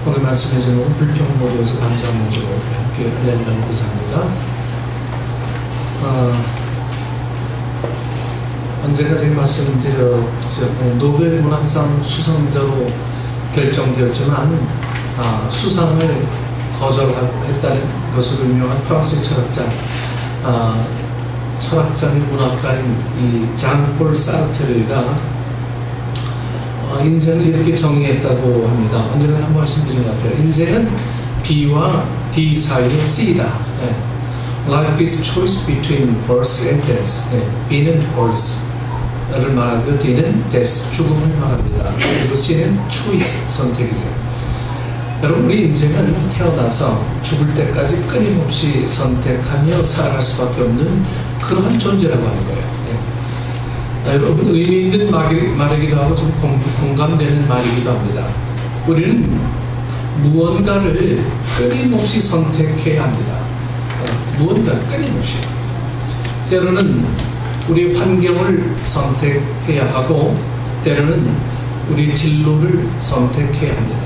오늘 말씀해 주는 불평머리에서 감사모드로 함께 하려는 구사입니다. 언젠가 제가 말씀드렸죠. 노벨 문학상 수상자로 결정되었지만 수상을 거절했다는 것으로 유명한 프랑스의 철학자인 문학가인 이 장폴 사르트르가 인생을 이렇게 정의했다고 합니다. 언젠가 한 말씀드린 것 같아요. 인생은 B와 D 사이의 C다. Life is choice between birth and death. B는 birth를 말하고 D는 death, 죽음을 말합니다. 그리고 C는 choice, 선택이죠. 여러분, 우리 인생은 태어나서 죽을 때까지 끊임없이 선택하며 살아갈 수밖에 없는 그러한 존재라고 하는 거예요. 여러분, 의미 있는 말이기도 하고 좀 공감되는 말이기도 합니다. 우리는 무언가를 끊임없이 선택해야 합니다. 무언가를 끊임없이. 때로는 우리의 환경을 선택해야 하고, 때로는 우리의 진로를 선택해야 합니다.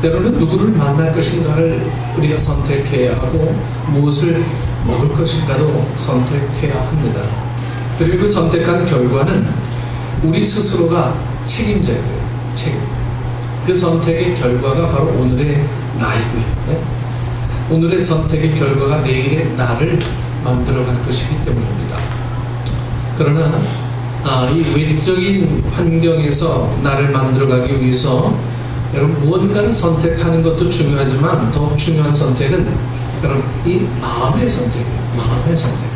때로는 누구를 만날 것인가를 우리가 선택해야 하고, 무엇을 먹을 것인가도 선택해야 합니다. 그리고 그 선택한 결과는 우리 스스로가 책임져야 돼요. 책임. 그 선택의 결과가 바로 오늘의 나이고요. 오늘의 선택의 결과가 내일의 나를 만들어갈 것이기 때문입니다. 그러나 이 외적인 환경에서 나를 만들어가기 위해서 여러분, 무언가를 선택하는 것도 중요하지만 더 중요한 선택은 여러분, 이 마음의 선택이에요. 마음의 선택.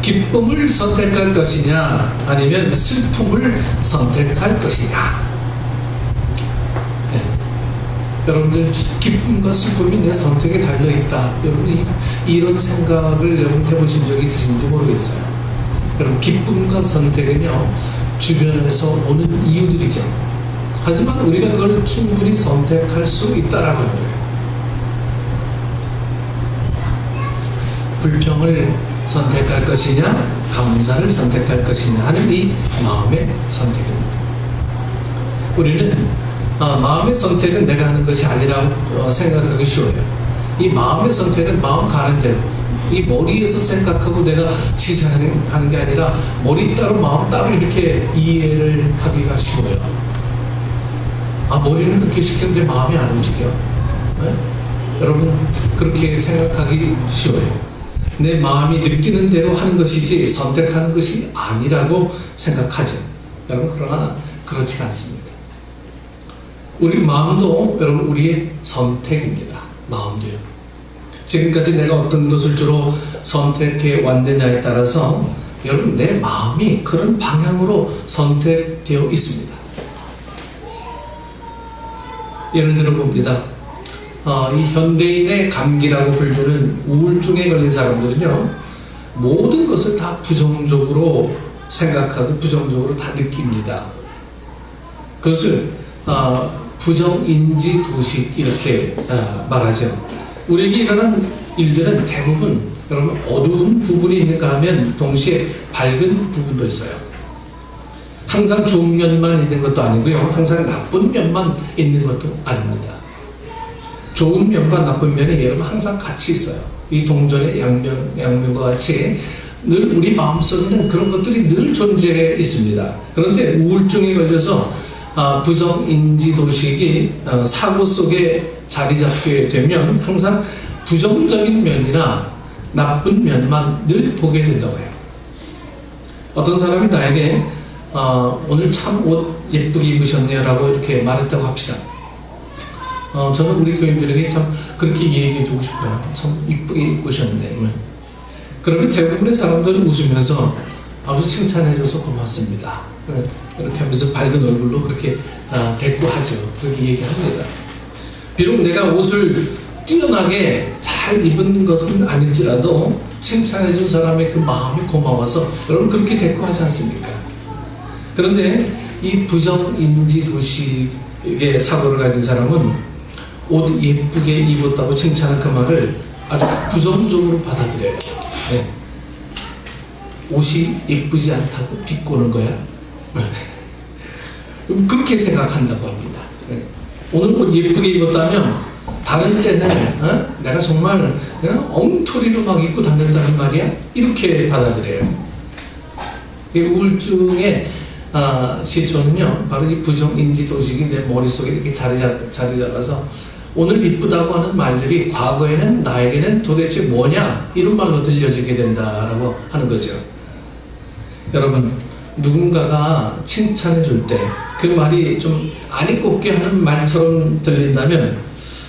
기쁨을 선택할 것이냐, 아니면 슬픔을 선택할 것이냐. 여러분들, 기쁨과 슬픔이 내 선택에 달려있다. 여러분이 이런 생각을 여러분 해보신 적이 있으신지 모르겠어요. 여러분, 기쁨과 선택은요, 주변에서 오는 이유들이죠. 하지만 우리가 그걸 충분히 선택할 수 있다라고 하는 거예요. 불평을 선택할 것이냐, 감사를 선택할 것이냐 하는 이 마음의 선택입니다. 우리는 마음의 선택은 내가 하는 것이 아니라고 생각하기 쉬워요. 이 마음의 선택은 마음 가는 대로, 이 머리에서 생각하고 내가 지시하는 게 아니라 머리 따로 마음 따로 이렇게 이해를 하기가 쉬워요. 머리는 그렇게 시켰는데 마음이 안 움직여. 여러분, 그렇게 생각하기 쉬워요. 내 마음이 느끼는 대로 하는 것이지 선택하는 것이 아니라고 생각하죠. 여러분, 그러나 그렇지가 않습니다. 우리 마음도 여러분 우리의 선택입니다. 마음도요. 지금까지 내가 어떤 것을 주로 선택해 왔느냐에 따라서 여러분, 내 마음이 그런 방향으로 선택되어 있습니다. 예를 들어 봅니다. 이 현대인의 감기라고 불리는 우울증에 걸린 사람들은요, 모든 것을 다 부정적으로 생각하고 부정적으로 다 느낍니다. 그것을 부정인지 도식 이렇게 말하죠. 우리에게 일어난 일들은 대부분 여러분 어두운 부분이 있는가 하면 동시에 밝은 부분도 있어요. 항상 좋은 면만 있는 것도 아니고요, 항상 나쁜 면만 있는 것도 아닙니다. 좋은 면과 나쁜 면이 여러분 항상 같이 있어요. 이 동전의 양면과 같이 늘 우리 마음속에는 그런 것들이 늘 존재해 있습니다. 그런데 우울증에 걸려서 부정인지도식이 사고 속에 자리 잡게 되면 항상 부정적인 면이나 나쁜 면만 늘 보게 된다고 해요. 어떤 사람이 나에게 오늘 참 옷 예쁘게 입으셨네요 라고 이렇게 말했다고 합시다. 저는 우리 교인들에게 참 그렇게 얘기해 주고 싶어요. 참 이쁘게 입으셨네. 그러면 대부분의 사람들은 웃으면서 아주 칭찬해줘서 고맙습니다. 이렇게 하면서 밝은 얼굴로 그렇게 대꾸하죠. 그렇게 얘기합니다. 비록 내가 옷을 뛰어나게 잘 입은 것은 아닐지라도 칭찬해준 사람의 그 마음이 고마워서 여러분 그렇게 대꾸하지 않습니까? 그런데 이 부정인지도식의 사고를 가진 사람은 옷 예쁘게 입었다고 칭찬한 그 말을 아주 부정적으로 받아들여요. 네. 옷이 예쁘지 않다고 비꼬는 거야? 그렇게 생각한다고 합니다. 네. 오늘 옷 예쁘게 입었다면 다른 때는 내가 정말 엉터리로 막 입고 다닌다는 말이야? 이렇게 받아들여요. 우울증의 시초는요, 바로 이 부정인지 도식이 내 머릿속에 이렇게 자리 잡아서 오늘 이쁘다고 하는 말들이 과거에는 나에게는 도대체 뭐냐? 이런 말로 들려지게 된다라고 하는 거죠. 여러분, 누군가가 칭찬해 줄 때 그 말이 좀 안이 꼽게 하는 말처럼 들린다면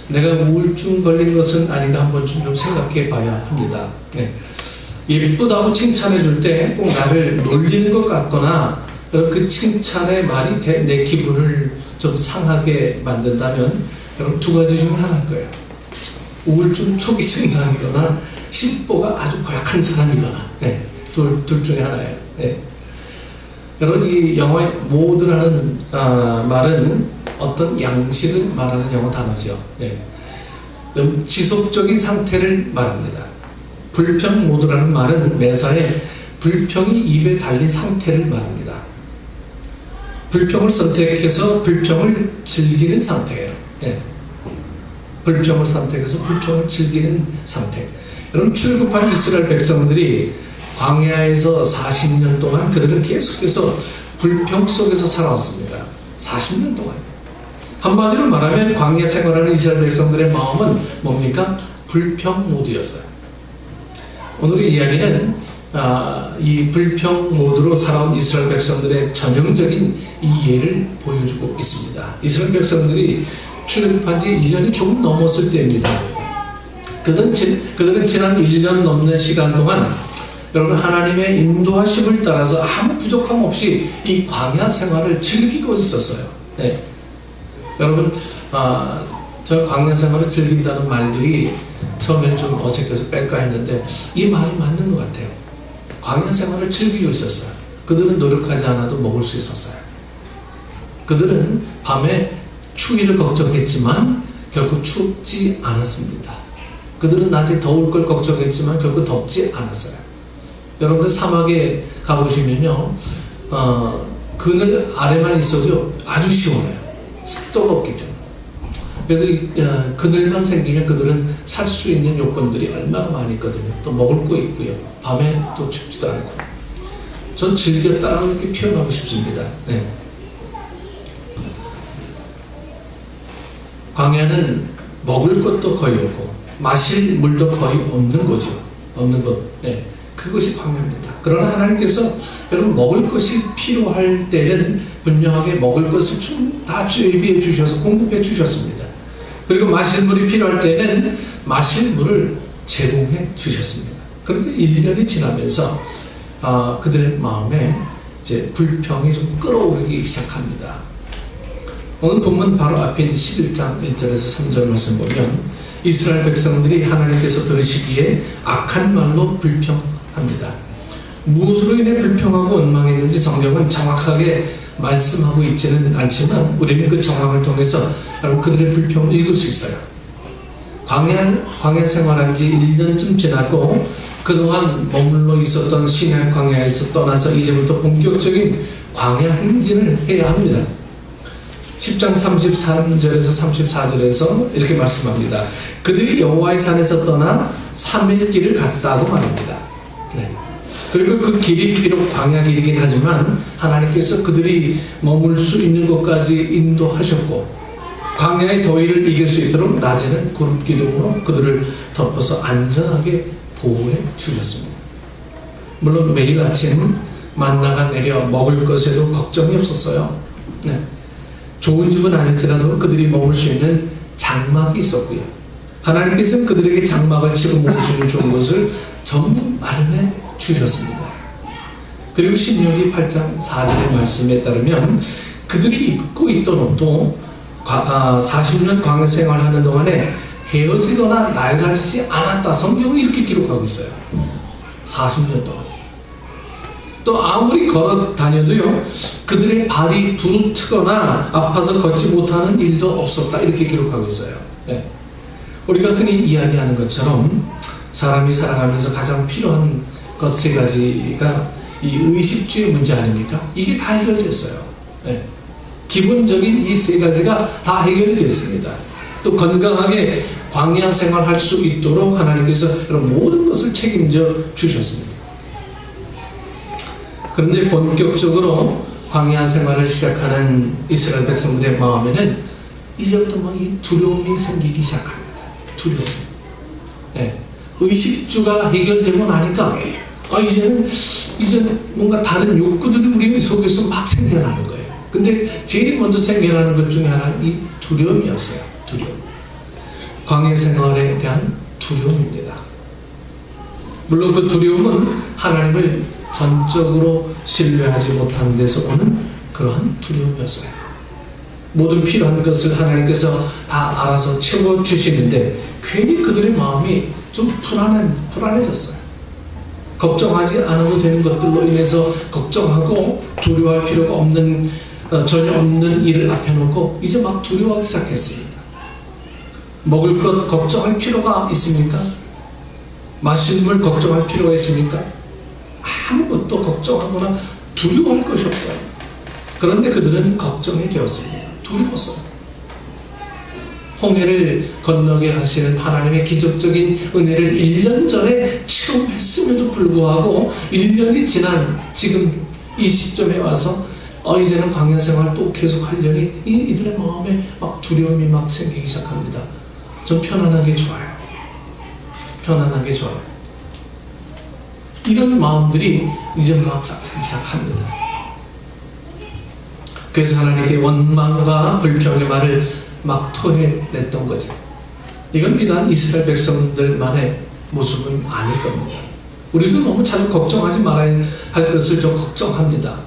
내가 우울증 걸린 것은 아닌가 한번 좀 생각해 봐야 합니다. 네. 예쁘다고 칭찬해 줄 때 꼭 나를 놀리는 것 같거나 그 칭찬의 말이 내 기분을 좀 상하게 만든다면 여러분 두 가지 중에 하나일 거예요. 우울증 초기 증상이거나 심보가 아주 고약한 사람이거나 네. 둘 중에 하나예요. 네. 여러분 이 영어의 모드라는 말은 어떤 양식을 말하는 영어 단어죠. 네. 지속적인 상태를 말합니다. 불평 모드라는 말은 매사에 불평이 입에 달린 상태를 말합니다. 불평을 선택해서 불평을 즐기는 상태예요. 네. 불평을 선택해서 불평을 즐기는 상태. 여러분 출국한 이스라엘 백성들이 광야에서 40년 동안 그들은 계속해서 불평 속에서 살아왔습니다. 40년 동안. 한마디로 말하면 광야 생활하는 이스라엘 백성들의 마음은 뭡니까? 불평 모드였어요. 오늘의 이야기는 이 불평 모드로 살아온 이스라엘 백성들의 전형적인 이 예를 보여주고 있습니다. 이스라엘 백성들이 출애굽한 지 1년이 조금 넘었을 때입니다. 그들은 지난 1년 넘는 시간 동안 여러분 하나님의 인도하심을 따라서 아무 부족함 없이 이 광야 생활을 즐기고 있었어요. 네. 여러분 저 광야 생활을 즐긴다는 말들이 처음에는 좀 어색해서 뺄까 했는데 이 말이 맞는 것 같아요. 광야 생활을 즐기고 있었어요. 그들은 노력하지 않아도 먹을 수 있었어요. 그들은 밤에 추위를 걱정했지만 결국 춥지 않았습니다. 그들은 낮에 더울 걸 걱정했지만 결국 덥지 않았어요. 여러분 사막에 가보시면요 그늘 아래만 있어도 아주 시원해요. 습도가 없기 때문에. 그래서 그늘만 생기면 그들은 살 수 있는 요건들이 얼마나 많이 있거든요. 또 먹을 거 있고요. 밤에 또 춥지도 않고. 전 즐겼다라는 게 표현하고 싶습니다. 네. 광야는 먹을 것도 거의 없고 마실 물도 거의 없는 거죠. 없는 것. 네. 그것이 광야입니다. 그러나 하나님께서 여러분 먹을 것이 필요할 때는 분명하게 먹을 것을 다 준비해 주셔서 공급해 주셨습니다. 그리고 마실 물이 필요할 때는 마실 물을 제공해 주셨습니다. 그런데 1년이 지나면서 그들의 마음에 이제 불평이 좀 끓어오르기 시작합니다. 오늘 본문 바로 앞인 11장 1절에서 3절 말씀 보면 이스라엘 백성들이 하나님께서 들으시기에 악한 말로 불평합니다. 무엇으로 인해 불평하고 원망했는지 성경은 정확하게 말씀하고 있지는 않지만 우리는 그 정황을 통해서 여러분 그들의 불평을 읽을 수 있어요. 광야 생활한 지 1년쯤 지나고 그동안 머물러 있었던 시내 광야에서 떠나서 이제부터 본격적인 광야 행진을 해야 합니다. 10장 33절에서 34절에서 이렇게 말씀합니다. 그들이 여호와의 산에서 떠나 3일 길을 갔다고 말합니다. 네. 그리고 그 길이 비록 광야 길이긴 하지만 하나님께서 그들이 머물 수 있는 곳까지 인도하셨고 광야의 더위를 이길 수 있도록 낮에는 구름 기둥으로 그들을 덮어서 안전하게 보호해 주셨습니다. 물론 매일 아침 만나가 내려 먹을 것에도 걱정이 없었어요. 네. 좋은 집은 아닐지라도 그들이 먹을 수 있는 장막이 있었고요. 하나님께서는 그들에게 장막을 치고 먹을 수 있는 좋은 것을 전부 마련해 주셨습니다. 그리고 신명기 8장 4절의 말씀에 따르면 그들이 입고 있던 옷도 40년 광야 생활하는 동안에 헤어지거나 낡아지지 않았다. 성경은 이렇게 기록하고 있어요. 40년 동안. 또 아무리 걸어 다녀도요 그들의 발이 부르트거나 아파서 걷지 못하는 일도 없었다. 이렇게 기록하고 있어요. 네. 우리가 흔히 이야기하는 것처럼 사람이 살아가면서 가장 필요한 것 세 가지가 이 의식주의 문제 아닙니까? 이게 다 해결됐어요. 네. 기본적인 이 세 가지가 다 해결이 되어 있습니다. 또 건강하게 광야 생활할 수 있도록 하나님께서 이런 모든 것을 책임져 주셨습니다. 그런데 본격적으로 광야 생활을 시작하는 이스라엘 백성들의 마음에는 이제부터 막 이 두려움이 생기기 시작합니다. 두려움. 네. 의식주가 해결되고 나니까 이제는 뭔가 다른 욕구들이 우리 속에서 막 생겨나는 거예요. 근데 제일 먼저 생겨나는 것 중에 하나는 이 두려움이었어요. 두려움. 광야 생활에 대한 두려움입니다. 물론 그 두려움은 하나님을 전적으로 신뢰하지 못하는 데서 오는 그러한 두려움이었어요. 모든 필요한 것을 하나님께서 다 알아서 채워주시는데 괜히 그들의 마음이 좀 불안해졌어요. 걱정하지 않아도 되는 것들로 인해서 걱정하고 두려워할 필요가 없는 전혀 없는 일을 앞에 놓고 이제 막 두려워하기 시작했습니다. 먹을 것 걱정할 필요가 있습니까? 마실 물 걱정할 필요가 있습니까? 아무것도 걱정하거나 두려워할 것이 없어요. 그런데 그들은 걱정이 되었습니다. 두려웠어요. 홍해를 건너게 하시는 하나님의 기적적인 은혜를 1년 전에 체험했음에도 불구하고 1년이 지난 지금 이 시점에 와서 이제는 광야 생활 또 계속 하려니 이들의 마음에 막 두려움이 막 생기기 시작합니다. 좀 편안하게 좋아요. 편안하게 좋아요. 이런 마음들이 이제 막 쌓이기 시작합니다. 그래서 하나님께 원망과 불평의 말을 막 토해냈던 거죠. 이건 비단 이스라엘 백성들만의 모습은 아닐 겁니다. 우리도 너무 자주 걱정하지 말아야 할 것을 좀 걱정합니다.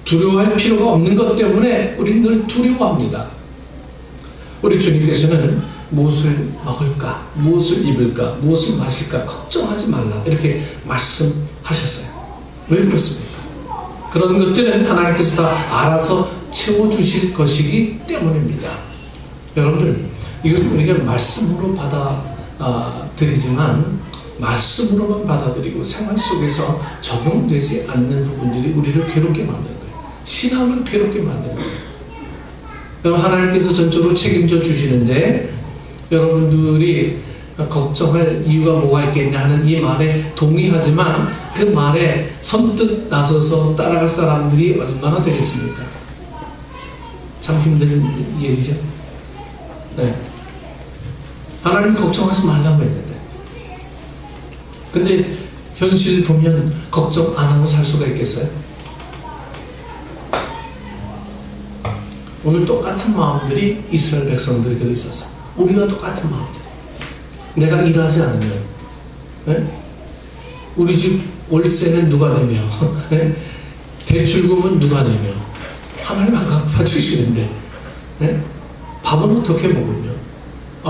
두려워할 필요가 없는 것 때문에 우리는 늘 두려워합니다. 우리 주님께서는 무엇을 먹을까, 무엇을 입을까, 무엇을 마실까 걱정하지 말라 이렇게 말씀하셨어요. 왜 그렇습니까? 그런 것들은 하나님께서 다 알아서 채워주실 것이기 때문입니다. 여러분들, 이것은 우리가 말씀으로 받아들이지만 말씀으로만 받아들이고 생활 속에서 적용되지 않는 부분들이 우리를 괴롭게 만드는 거예요. 신앙을 괴롭게 만드는 거예요. 여러분, 하나님께서 전적으로 책임져 주시는데 여러분들이 걱정할 이유가 뭐가 있겠냐 하는 이 말에 동의하지만 그 말에 선뜻 나서서 따라갈 사람들이 얼마나 되겠습니까? 참 힘든 일이죠. 네. 하나님 걱정하지 말라고 했는데 근데 현실 보면 걱정 안 하고 살 수가 있겠어요? 오늘 똑같은 마음들이 이스라엘 백성들에게도 있었어. 우리가 똑같은 마음들. 내가 일하지 않으면, 네? 우리 집 월세는 누가 내며, 네? 대출금은 누가 내며, 하나님 안 갚아주시는데, 네? 밥은 어떻게 먹으며,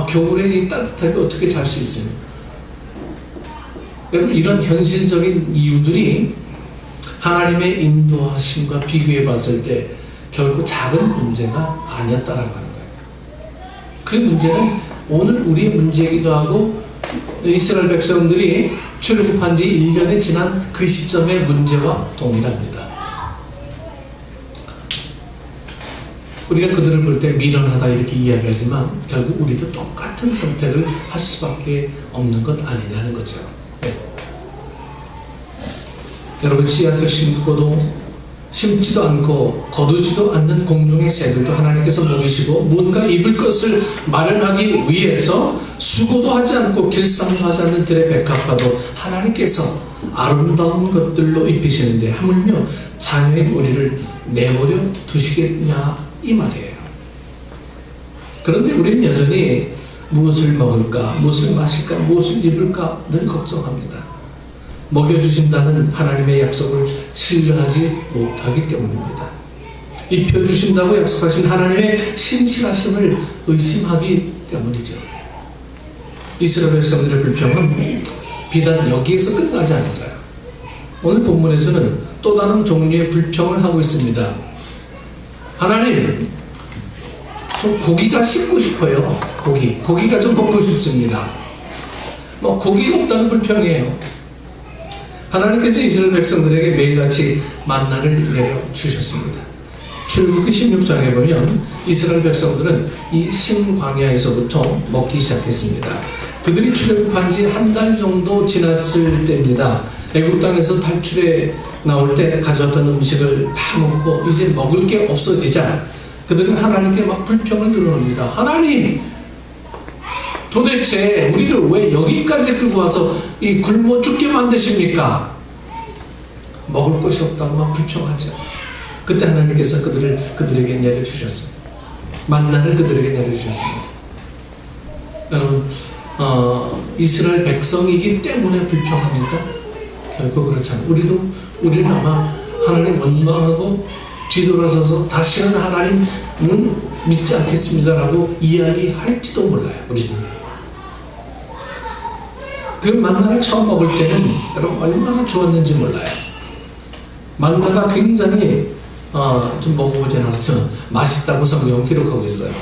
겨울에 이 따뜻하게 어떻게 잘 수 있으며. 여러분, 이런 현실적인 이유들이 하나님의 인도하심과 비교해 봤을 때 결국 작은 문제가 아니었다라고 하는 거예요. 그 문제는 오늘 우리의 문제이기도 하고 이스라엘 백성들이 출애굽한 지 1년이 지난 그 시점의 문제와 동일합니다. 우리가 그들을 볼 때 미련하다 이렇게 이야기하지만 결국 우리도 똑같은 선택을 할 수밖에 없는 것 아니냐는 거죠. 네. 여러분, 씨앗을 심지도 않고 거두지도 않는 공중의 새들도 하나님께서 먹이시고 뭔가 입을 것을 마련하기 위해서 수고도 하지 않고 길쌈도 하지 않는 들의 백합화도 하나님께서 아름다운 것들로 입히시는데 하물며 자녀인 우리를 내버려 두시겠냐 이 말이에요. 그런데 우리는 여전히 무엇을 먹을까, 무엇을 마실까, 무엇을 입을까 늘 걱정합니다. 먹여주신다는 하나님의 약속을 신뢰하지 못하기 때문입니다. 입혀주신다고 약속하신 하나님의 신실하심을 의심하기 때문이죠. 이스라엘 백성들의 불평은 비단 여기에서 끝나지 않았어요. 오늘 본문에서는 또 다른 종류의 불평을 하고 있습니다. 하나님, 좀 고기가 씹고 싶어요. 고기가 좀 먹고 싶습니다. 고기가 없다는 불평이에요. 하나님께서 이스라엘 백성들에게 매일같이 만나를 내려주셨습니다. 출애굽기 16장에 보면 이스라엘 백성들은 이 신광야에서부터 먹기 시작했습니다. 그들이 출애굽한 지 한 달 정도 지났을 때입니다. 애굽 땅에서 탈출해 나올 때 가져왔던 음식을 다 먹고 이제 먹을 게 없어지자 그들은 하나님께 막 불평을 드러냅니다. 하나님, 도대체 우리를 왜 여기까지 끌고 와서 이 굶어 죽게 만드십니까? 먹을 것이 없다고 막 불평하죠. 그때 하나님께서 그들에게 내려주셨습니다. 만나를 그들에게 내려주셨습니다. 여러분, 이스라엘 백성이기 때문에 불평합니까? 결국 그렇잖아요. 우리는 아마 하나님 원망하고 뒤돌아서서 다시는 하나님 믿지 않겠습니다라고 이야기할지도 몰라요. 우리는. 그 만나를 처음 먹을 때는 여러분 얼마나 좋았는지 몰라요. 만나가 굉장히 좀 먹어보진 않았지만 맛있다고 성경은 기록하고 있어요.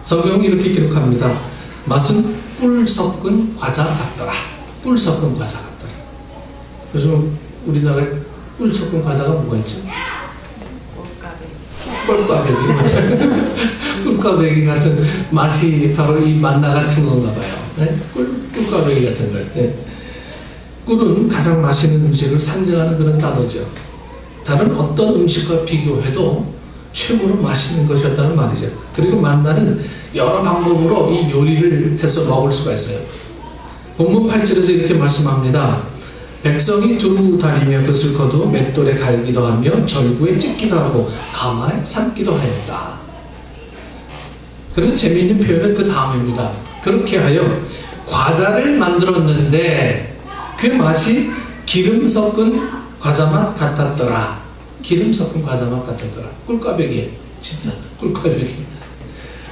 성경은 이렇게 기록합니다. 맛은 꿀 섞은 과자 같더라. 꿀 섞은 과자 같더라. 요즘 우리나라에 꿀 섞은 과자가 뭐가 있죠? 꿀꽈배기. 꿀꽈배기 같은 맛이 바로 이 만나 같은 건가 봐요. 네? 꿀꽈배기 같은 거예요. 네. 꿀은 가장 맛있는 음식을 상징하는 그런 단어죠. 다른 어떤 음식과 비교해도 최고로 맛있는 것이었다는 말이죠. 그리고 만나는 여러 방법으로 이 요리를 해서 먹을 수가 있어요. 본문 8절에서 이렇게 말씀합니다. 백성이 두루 다리며 그것을 거두어 맷돌에 갈기도 하며 절구에 찢기도 하고 가마에 삶기도 하였다. 그런 재미있는 표현은 그 다음입니다. 그렇게 하여 과자를 만들었는데 그 맛이 기름 섞은 과자맛 같았더라. 기름 섞은 과자맛 같았더라. 꿀꽈배기. 진짜 꿀꽈배기.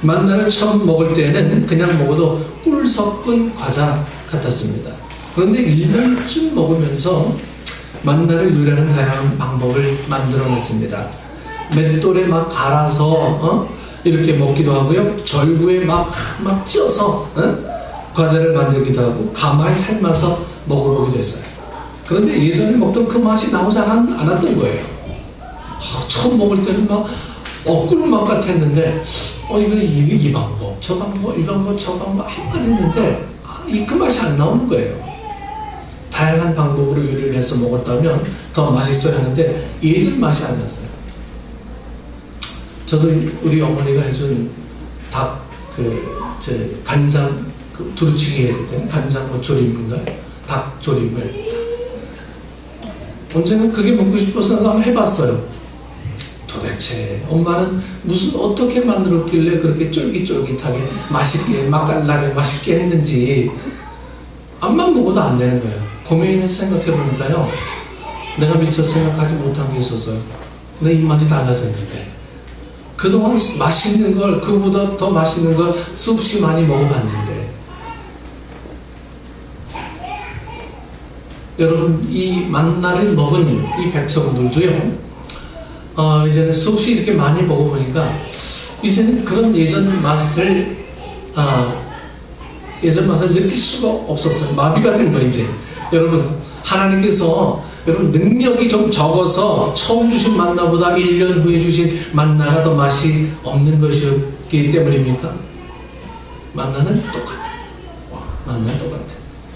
만나를 처음 먹을 때는 그냥 먹어도 꿀 섞은 과자 같았습니다. 그런데 1년쯤 먹으면서 만나를 요리하는 다양한 방법을 만들어냈습니다. 맷돌에 막 갈아서 이렇게 먹기도 하고요. 절구에 막 찧어서 과자를 만들기도 하고 가마에 삶아서 먹어보기도 했어요. 그런데 예전에 먹던 그 맛이 나오지 않았던 거예요. 처음 먹을 때는 막 꿀맛 같았는데 이 방법, 저 방법, 이 방법, 저 방법 한 번 했는데 그 맛이 안 나오는 거예요. 다양한 방법으로 요리를 해서 먹었다면 더 맛있어야 하는데 예전 맛이 아니었어요. 저도 우리 어머니가 해준 닭 간장 두루치기 해야 될 간장 조림인가요? 닭 조림을 언제는 그게 먹고 싶어서 한번 해봤어요. 도대체 엄마는 어떻게 만들었길래 그렇게 쫄깃쫄깃하게 맛있게 맛깔나게 맛있게 했는지 앞만 보고도 안 되는 거예요. 고민해서 생각해보니까요, 내가 미처 생각하지 못한 게 있었어요. 내 입맛이 달라졌는데 그동안 맛있는 걸, 그보다 더 맛있는 걸 수없이 많이 먹어봤는데 여러분, 이 만나를 먹은 이 백성들도요, 이제는 수없이 이렇게 많이 먹어보니까 이제는 그런 예전 맛을 느낄 수가 없었어요. 마비가 된 거예요. 이제 여러분, 하나님께서 여러분 능력이 좀 적어서 처음 주신 만나보다 1년 후에 주신 만나가 더 맛이 없는 것이었기 때문입니까? 만나는 똑같아. 만나는 똑같아.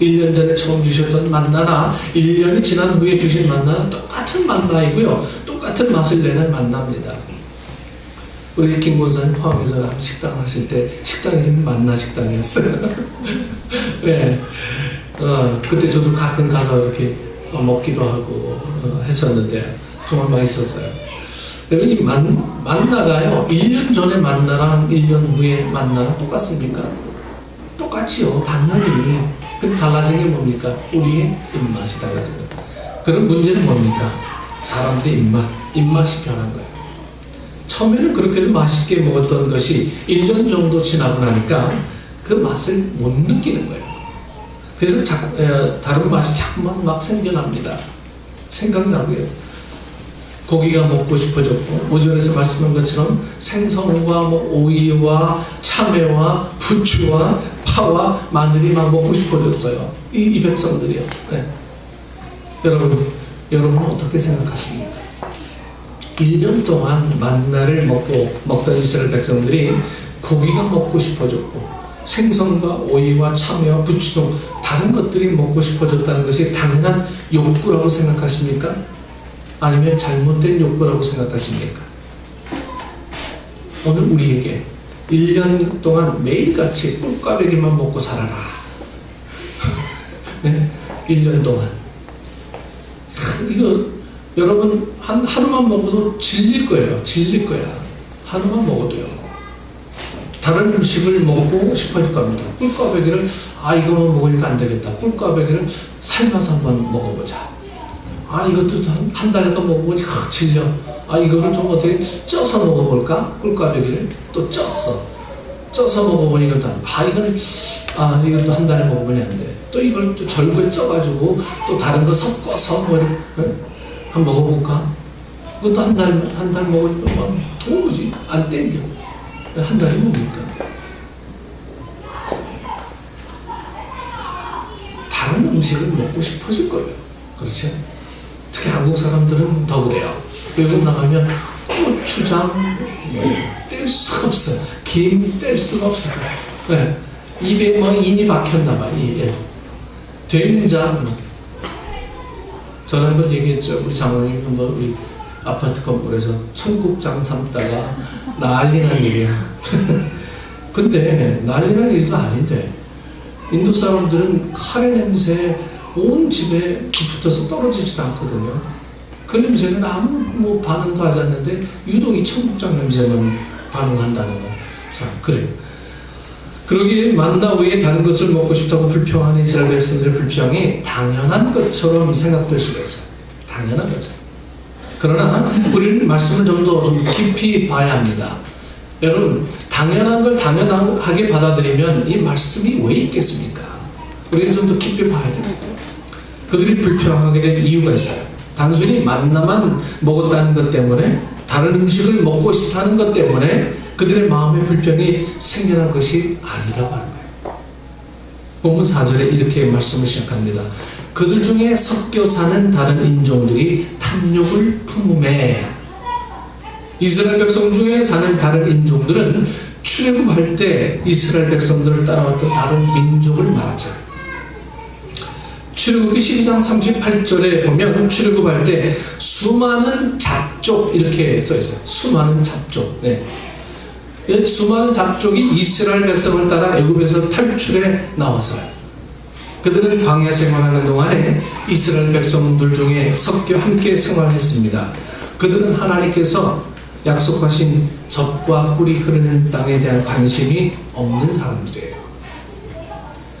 1년 전에 처음 주셨던 만나나 1년이 지난 후에 주신 만나는 똑같은 만나이고요. 똑같은 맛을 내는 만나입니다. 우리 김고사님 포항에서 식당 하실 때 식당 이름이 만나 식당이었어요. 네. 그때 저도 가끔 가서 이렇게 먹기도 하고 했었는데 정말 맛있었어요. 여러분, 이 만나가요, 1년 전에 만나랑 1년 후에 만나랑 똑같습니까? 똑같지요. 당연히. 근데 달라진 게 뭡니까? 우리의 입맛이 달라진 거예요. 그럼 문제는 뭡니까? 사람들의 입맛이 변한 거예요. 처음에는 그렇게도 맛있게 먹었던 것이 1년 정도 지나고 나니까 그 맛을 못 느끼는 거예요. 그래서 다른 맛이 자꾸만 막 생겨납니다. 생각나고요. 고기가 먹고 싶어졌고, 5절에서 말씀한 것처럼 생선과 오이와 참외와 부추와 파와 마늘이 막 먹고 싶어졌어요. 이 백성들이요. 네. 여러분 어떻게 생각하십니까? 1년 동안 만나를 먹던 이스라엘 백성들이 고기가 먹고 싶어졌고 생선과 오이와 참외와 부추 등 다른 것들이 먹고 싶어졌다는 것이 당연한 욕구라고 생각하십니까? 아니면 잘못된 욕구라고 생각하십니까? 오늘 우리에게 1년 동안 매일같이 꿀꽈배기만 먹고 살아라. 네? 1년 동안. 이거 여러분 하루만 먹어도 질릴 거예요. 질릴 거야. 하루만 먹어도요. 다른 음식을 먹고 싶어질 겁니다. 꿀꽈배기를 이거만 먹으니까 안 되겠다. 꿀꽈배기를 삶아서 한번 먹어보자. 이것도 한 달간 먹어보니 질려. 이거를 좀 어떻게 쪄서 먹어볼까? 꿀꽈배기를 또 쪄서 먹어보니까 이거는 이것도 한 달에 먹어보니 안 돼. 또 이걸 또 절구에 쪄가지고 또 다른 거 섞어서 한번 먹어볼까? 그것도 한 달 먹으니까 도무지 안 땡겨. 한 달이 뭡니까? 다른 음식을 먹고 싶어질 거예요. 그렇죠? 특히 한국 사람들은 더 그래요. 외국 나가면 고추장 뗄 수가 없어. 김 뗄 수가 없어. 네. 입에 인이 박혔나봐. 된장. 저는 한번 얘기했죠. 우리 장모님 한번 우리 아파트 건물에서 청국장 삶다가 난리난 일이야. 근데 난리난 일도 아닌데 인도 사람들은 카레 냄새에 온 집에 붙어서 떨어지지도 않거든요. 그 냄새는 아무 반응도 하지 않는데 유독 이 청국장 냄새만 반응한다는 거. 자, 그래요. 그러기에 만나 외에 다른 것을 먹고 싶다고 불평하는 이스라엘 백성들의 불평이 당연한 것처럼 생각될 수가 있어요. 당연한 것처럼. 그러나 우리는 말씀을 좀 더 깊이 봐야 합니다. 여러분, 당연한 걸 당연하게 받아들이면 이 말씀이 왜 있겠습니까? 우리는 좀 더 깊이 봐야 됩니다. 그들이 불평하게 된 이유가 있어요. 단순히 만나만 먹었다는 것 때문에, 다른 음식을 먹고 싶다는 것 때문에 그들의 마음의 불평이 생겨난 것이 아니라고 하는 거예요. 본문 4절에 이렇게 말씀을 시작합니다. 그들 중에 섞여 사는 다른 인종들이 탐욕을 품음에. 이스라엘 백성 중에 사는 다른 인종들은 출애굽할 때 이스라엘 백성들을 따라왔던 다른 민족을 말하죠. 출애굽기 12장 38절에 보면 출애굽할 때 수많은 잡족 이렇게 써 있어요. 수많은 잡족. 네. 수많은 잡족이 이스라엘 백성을 따라 애굽에서 탈출해 나와서요. 그들은 광야 생활하는 동안에 이스라엘 백성들 중에 섞여 함께 생활했습니다. 그들은 하나님께서 약속하신 젖과 꿀이 흐르는 땅에 대한 관심이 없는 사람들이에요.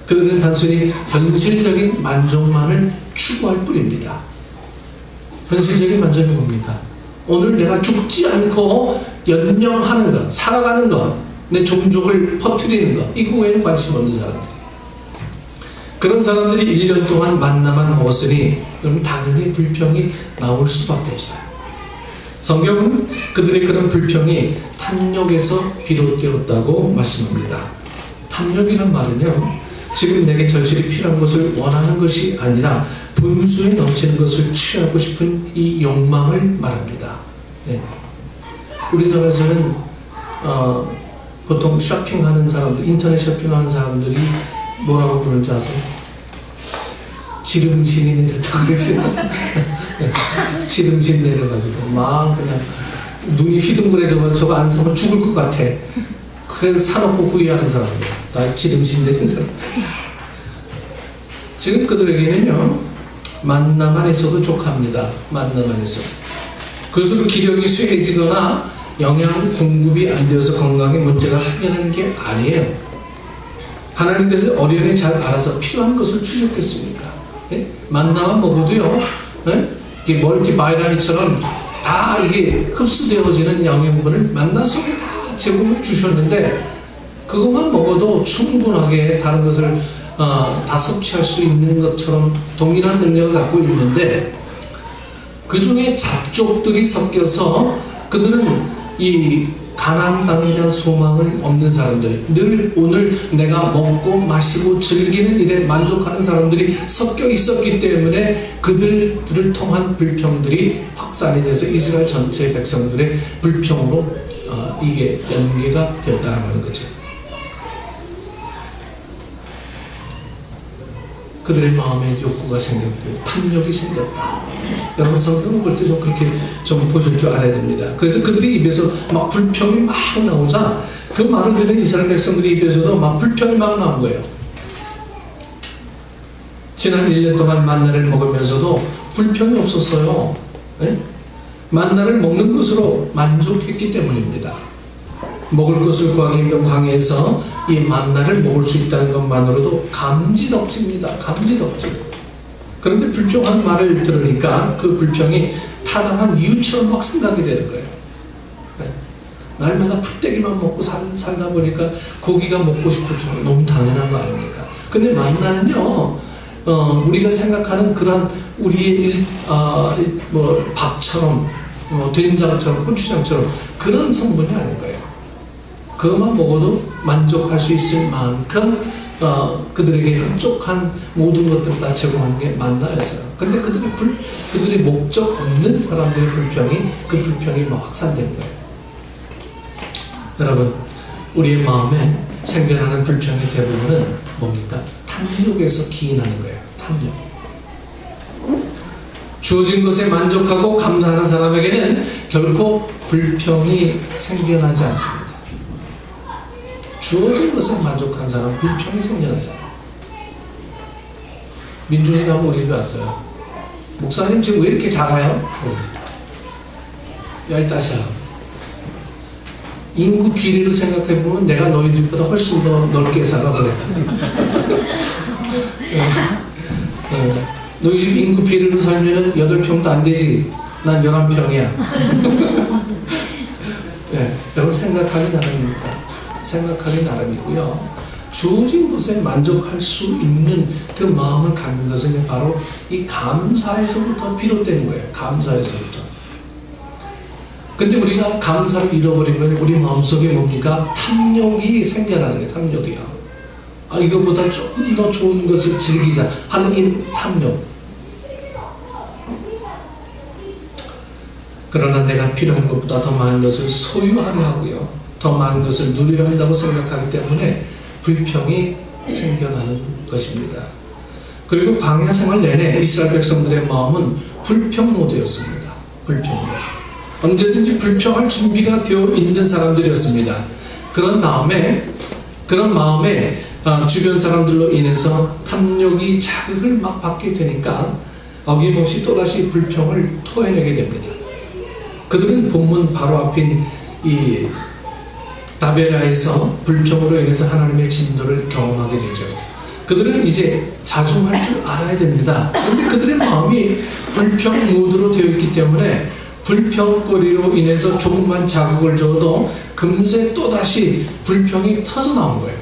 그들은 단순히 현실적인 만족만을 추구할 뿐입니다. 현실적인 만족이 뭡니까? 오늘 내가 죽지 않고 연명하는 것, 살아가는 것, 내 종족을 퍼뜨리는 것, 이거 외에는 관심 없는 사람들. 그런 사람들이 1년 동안 만나만 먹었으니 그럼 당연히 불평이 나올 수밖에 없어요. 성경은 그들의 그런 불평이 탐욕에서 비롯되었다고 말씀합니다. 탐욕이란 말은요, 지금 내게 절실히 필요한 것을 원하는 것이 아니라 분수에 넘치는 것을 취하고 싶은 이 욕망을 말합니다. 네. 우리나라에서는 보통 쇼핑하는 사람들, 인터넷 쇼핑하는 사람들이 뭐라고 부르는지 아세요? 지름신이 내렸다고 그러지. 지름신 내려가지고 막 그냥 눈이 휘둥그레져 저거 안 사면 죽을 것 같아. 그래서 사놓고 후회하는 사람들, 나 지름신 내린 사람. 지금 그들에게는요, 만나만 있어도 족합니다. 만나만 있어도. 그래서 기력이 쇠해지거나 영양 공급이 안 되어서 건강에 문제가 생기는 게 아니에요. 하나님께서 어련히 잘 알아서 필요한 것을 주셨겠습니까? 예? 만나만 먹어도요, 예? 이게 멀티바이라민처럼 다 이게 흡수되어지는 영양분을 만나 속에 다 제공해 주셨는데, 그것만 먹어도 충분하게 다른 것을 다 섭취할 수 있는 것처럼 동일한 능력을 갖고 있는데, 그 중에 잡족들이 섞여서 그들은 이 가나안 땅에 대한 소망이 없는 사람들, 늘 오늘 내가 먹고 마시고 즐기는 일에 만족하는 사람들이 섞여 있었기 때문에 그들을 통한 불평들이 확산이 돼서 이스라엘 전체 백성들의 불평으로 이게 연계가 되었다는 거죠. 그들의 마음에 욕구가 생겼고 탐욕이 생겼다. 여러분 성경을 볼 때 좀 그렇게 좀 보실 줄 알아야 됩니다. 그래서 그들이 입에서 막 불평이 막 나오자 그 말을 들은 이스라엘 백성들이 입에서도 막 불평이 막 나온 거예요. 지난 1년 동안 만나를 먹으면서도 불평이 없었어요. 네? 만나를 먹는 것으로 만족했기 때문입니다. 먹을 것을 구하기 힘든 광야에서 이 만나를 먹을 수 있다는 것만으로도 감지덕지입니다. 감지덕지. 그런데 불평한 말을 들으니까 그 불평이 타당한 이유처럼 막 생각이 되는 거예요. 네. 날마다 풀떼기만 먹고 살다 보니까 고기가 먹고 싶어져. 너무 당연한 거 아닙니까? 근데 만나는요, 우리가 생각하는 그런 우리의 밥처럼, 된장처럼, 고추장처럼 그런 성분이 아닌 거예요. 그것만 먹어도 만족할 수 있을 만큼 그들에게 흡족한 모든 것들을 다 제공하는 게 만나였어요. 근데 그들의 목적 없는 사람들의 그 불평이 막 확산된 거예요. 여러분, 우리의 마음에 생겨나는 불평의 대부분은 뭡니까? 탐욕에서 기인하는 거예요. 탐욕. 주어진 것에 만족하고 감사하는 사람에게는 결코 불평이 생겨나지 않습니다. 주어진 것에 만족한 사람 불평이 생겨나잖아요. 민준이가 한번 우리 집에 왔어요. 목사님 지금 왜 이렇게 작아요? 야 이 자식아, 인구 비례로 생각해보면 내가 너희들보다 훨씬 더 넓게 살아. 그래서 너희 집 인구 비례로 살면은 8평도 안 되지. 난 11평이야. 네, 여러분 생각하기 나름입니다. 생각하기 나름이고요. 주어진 것에 만족할 수 있는 그 마음을 갖는 것은 바로 이 감사에서부터 비롯된 거예요. 감사에서부터. 근데 우리가 감사를 잃어버린 건 우리 마음속에 뭡니까? 탐욕이 생겨나는 거예요. 탐욕이요. 이것보다 좀 더 좋은 것을 즐기자 하는 이 탐욕. 그러나 내가 필요한 것보다 더 많은 것을 소유하려 하고요. 더 많은 것을 누려야 한다고 생각하기 때문에 불평이 생겨나는 것입니다. 그리고 광야 생활 내내 이스라엘 백성들의 마음은 불평 모드였습니다. 불평 모드. 언제든지 불평할 준비가 되어 있는 사람들이었습니다. 그런 마음에 주변 사람들로 인해서 탐욕이 자극을 막 받게 되니까 어김없이 또다시 불평을 토해내게 됩니다. 그들은 본문 바로 앞인 이 다베라에서 불평으로 인해서 하나님의 진노를 경험하게 되죠. 그들은 이제 자중할 줄 알아야 됩니다. 그런데 그들의 마음이 불평 모드로 되어 있기 때문에 불평거리로 인해서 조금만 자극을 줘도 금세 또다시 불평이 터져 나온 거예요.